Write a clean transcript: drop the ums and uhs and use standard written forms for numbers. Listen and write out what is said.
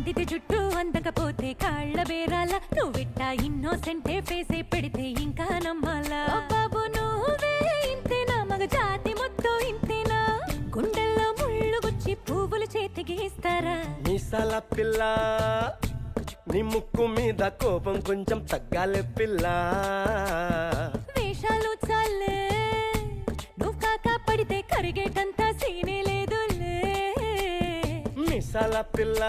అందితే జుట్టు అందకపోతే కాళ్ళ బేరాల నువ్విట్టా ఇన్నోసెంటే ఫేసే పెడితే ఇంకా నమ్మాలా బాబు నువ్వే ఇంతేనా మగ జాతి మొత్తం ఇంతేనా గుండెల్లో ముళ్ళు గుచ్చి పువ్వులు చేతికి ఇస్తారా మీసాల పిల్ల నీ ముక్కు మీద కోపం కొంచెం తగ్గాలే పిల్ల వేషాలు చాలే నువ్వు కాక పడితే కరిగేటంతా సీనే లేదులే మీసాల పిల్ల